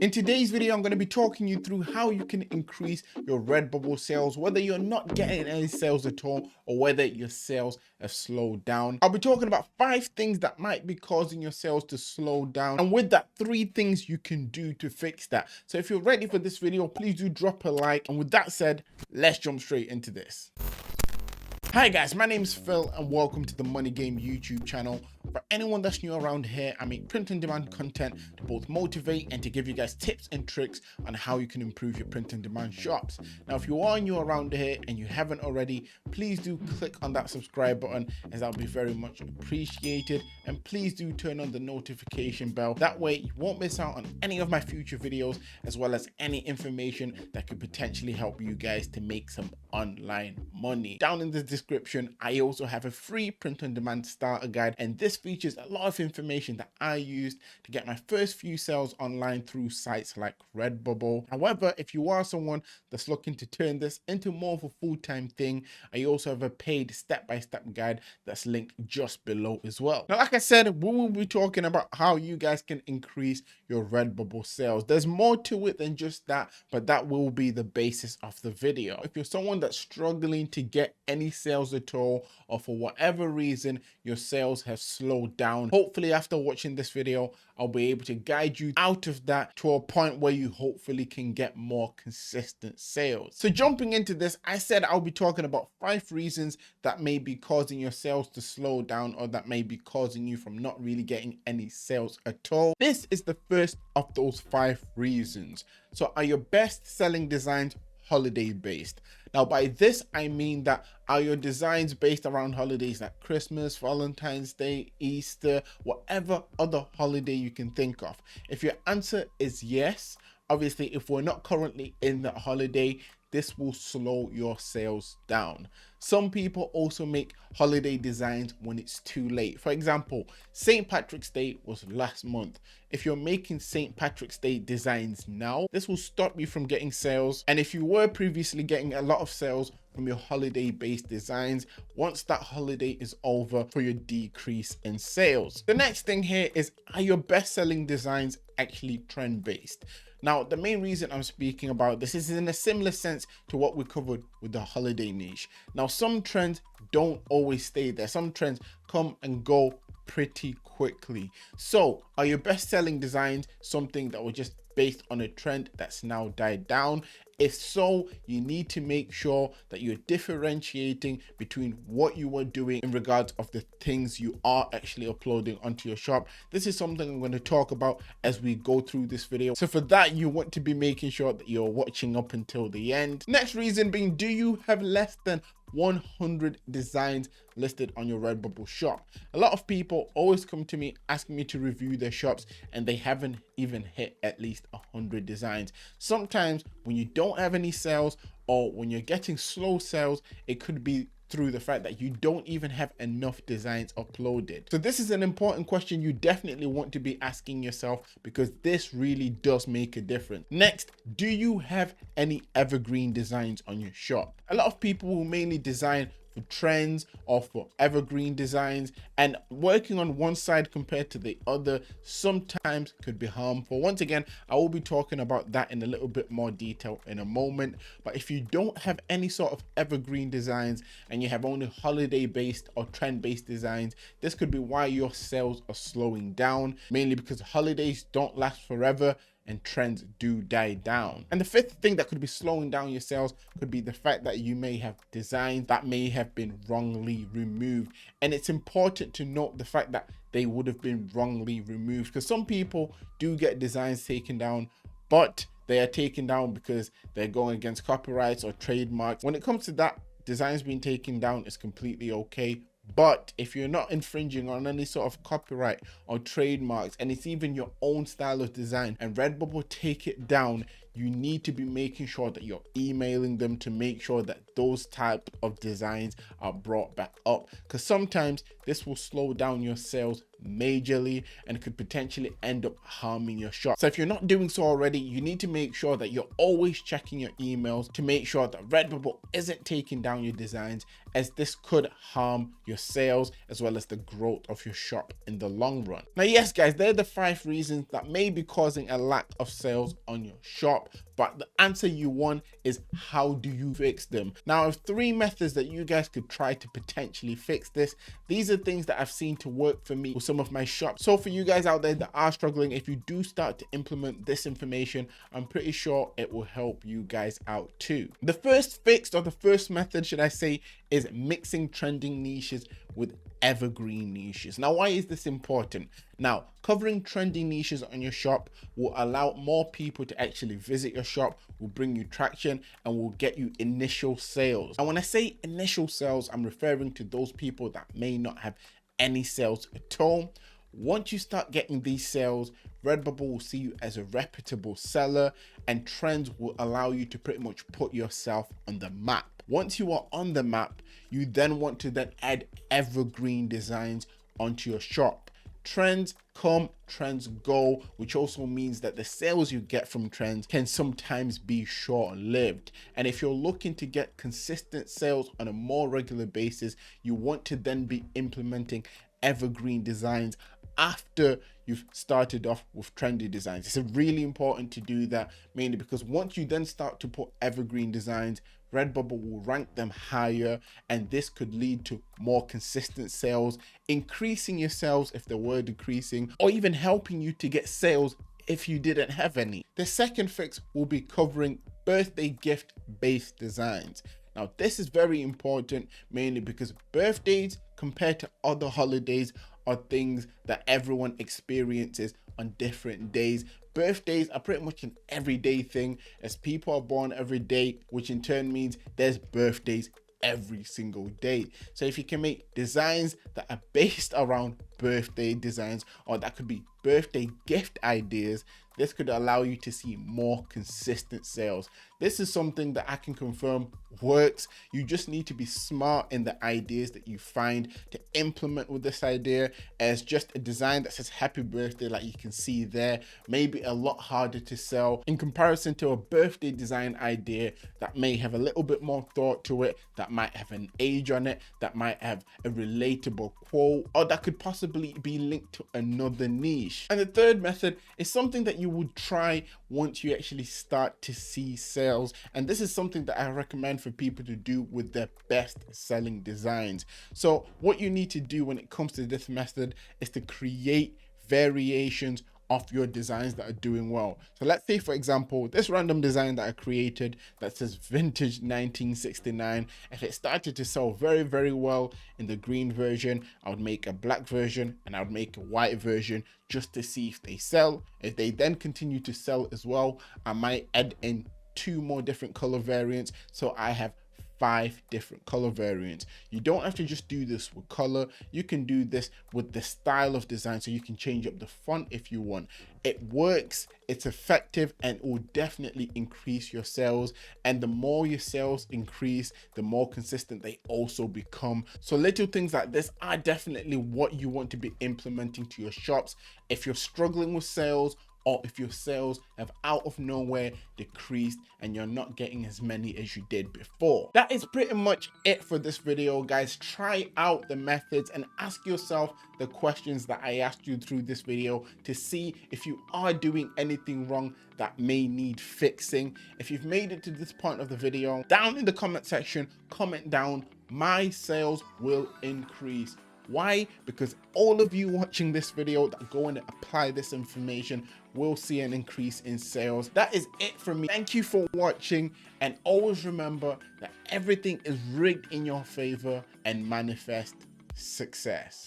In today's video, I'm going to be talking you through how you can increase your Redbubble sales, whether you're not getting any sales at all or whether your sales have slowed down. I'll be talking about 5 things that might be causing your sales to slow down, and with that, 3 things you can do to fix that. So if you're ready for this video, please do drop a like. And with that said, let's jump straight into this. Hi guys, my name is Phil and welcome to the Money Game YouTube channel. For anyone that's new around here, I make print on demand content to both motivate and to give you guys tips and tricks on how you can improve your print on demand shops. Now, if you are new around here and you haven't already, please do click on that subscribe button, as that'll be very much appreciated. And please do turn on the notification bell. That way you won't miss out on any of my future videos, as well as any information that could potentially help you guys to make some online money. Down in the description, I also have a free print on demand starter guide, and this features a lot of information that I used to get my first few sales online through sites like Redbubble. However, if you are someone that's looking to turn this into more of a full-time thing, I also have a paid step-by-step guide that's linked just below as well. Now, like I said, we will be talking about how you guys can increase your Redbubble sales. There's more to it than just that, but that will be the basis of the video. If you're someone that's struggling to get any sales at all, or for whatever reason your sales have slowed down, hopefully after watching this video I'll be able to guide you out of that to a point where you hopefully can get more consistent sales. So jumping into this, I said I'll be talking about 5 reasons that may be causing your sales to slow down, or that may be causing you from not really getting any sales at all. This is the first of those 5 reasons. So, are your best selling designs holiday based? Now, by this I mean that are your designs based around holidays like Christmas, Valentine's Day, Easter, whatever other holiday you can think of? If your answer is yes, obviously if we're not currently in that holiday, this will slow your sales down. Some people also make holiday designs when it's too late. For example, St. Patrick's Day was last month. If you're making St. Patrick's Day designs now, this will stop you from getting sales. And if you were previously getting a lot of sales from your holiday based designs, once that holiday is over, for your decrease in sales. The next thing here is, are your best selling designs actually trend based? Now, the main reason I'm speaking about this is in a similar sense to what we covered with the holiday niche. Now, some trends don't always stay there. Some trends come and go pretty quickly. So, are your best-selling designs something that was just based on a trend that's now died down? If so, you need to make sure that you're differentiating between what you are doing in regards of the things you are actually uploading onto your shop. This is something I'm going to talk about as we go through this video. So for that, you want to be making sure that you're watching up until the end. Next reason being, do you have less than 100 designs listed on your Redbubble shop? A lot of people always come to me asking me to review their shops and they haven't even hit at least 100 designs. Sometimes when you don't have any sales, or when you're getting slow sales, it could be through the fact that you don't even have enough designs uploaded. So this is an important question you definitely want to be asking yourself, because this really does make a difference. Next, do you have any evergreen designs on your shop? A lot of people will mainly design for trends or for evergreen designs, and working on one side compared to the other sometimes could be harmful. Once again, I will be talking about that in a little bit more detail in a moment. But if you don't have any sort of evergreen designs and you have only holiday based or trend based designs, this could be why your sales are slowing down, mainly because holidays don't last forever and trends do die down. And the 5th thing that could be slowing down your sales could be the fact that you may have designs that may have been wrongly removed. And it's important to note the fact that they would have been wrongly removed, because some people do get designs taken down, but they are taken down because they're going against copyrights or trademarks. When it comes to that, designs being taken down is completely okay. But if you're not infringing on any sort of copyright or trademarks, and it's even your own style of design, and Redbubble take it down, you need to be making sure that you're emailing them to make sure that those type of designs are brought back up, because sometimes this will slow down your sales majorly and could potentially end up harming your shop. So if you're not doing so already, you need to make sure that you're always checking your emails to make sure that Redbubble isn't taking down your designs, as this could harm your sales as well as the growth of your shop in the long run. Now, yes guys, they're the 5 reasons that may be causing a lack of sales on your shop, but the answer you want is, how do you fix them? Now, I have 3 methods that you guys could try to potentially fix this. These are things that I've seen to work for me with some of my shops. So for you guys out there that are struggling, if you do start to implement this information, I'm pretty sure it will help you guys out too. The first fix, or the first method should I say, is mixing trending niches with evergreen niches. Now, why is this important? Now, covering trending niches on your shop will allow more people to actually visit your shop, will bring you traction, and will get you initial sales. And when I say initial sales, I'm referring to those people that may not have any sales at all. Once you start getting these sales, Redbubble will see you as a reputable seller, and trends will allow you to pretty much put yourself on the map. Once you are on the map, you then want to then add evergreen designs onto your shop. Trends come, trends go, which also means that the sales you get from trends can sometimes be short-lived. And if you're looking to get consistent sales on a more regular basis, you want to then be implementing evergreen designs after you've started off with trendy designs. It's really important to do that, mainly because once you then start to put evergreen designs, Redbubble will rank them higher, and this could lead to more consistent sales, increasing your sales if they were decreasing, or even helping you to get sales if you didn't have any. The second fix will be covering birthday gift based designs. Now, this is very important, mainly because birthdays compared to other holidays are things that everyone experiences on different days. Birthdays are pretty much an everyday thing, as people are born every day, which in turn means there's birthdays every single day. So if you can make designs that are based around birthday designs, or that could be birthday gift ideas, this could allow you to see more consistent sales. This is something that I can confirm works. You just need to be smart in the ideas that you find to implement with this idea, as just a design that says happy birthday, like you can see there, may be a lot harder to sell in comparison to a birthday design idea that may have a little bit more thought to it, that might have an age on it, that might have a relatable quote, or that could possibly be linked to another niche. And the third method is something that you would try once you actually start to see sales, and this is something that I recommend for people to do with their best selling designs. So what you need to do when it comes to this method is to create variations of your designs that are doing well. So let's say, for example, this random design that I created that says vintage 1969, if it started to sell very, very well in the green version, I would make a black version and I would make a white version just to see if they sell. If they then continue to sell as well, I might add in 2 more different color variants, so I have 5 different color variants. You don't have to just do this with color, you can do this with the style of design, so you can change up the font if you want. It works, it's effective, and it will definitely increase your sales, and the more your sales increase, the more consistent they also become. So little things like this are definitely what you want to be implementing to your shops if you're struggling with sales, or if your sales have out of nowhere decreased and you're not getting as many as you did before. That is pretty much it for this video, guys. Try out the methods and ask yourself the questions that I asked you through this video to see if you are doing anything wrong that may need fixing. If you've made it to this point of the video, down in the comment section, comment down, my sales will increase. Why? Because all of you watching this video that go and apply this information will see an increase in sales. That is it from me. Thank you for watching, and always remember that everything is rigged in your favor, and manifest success.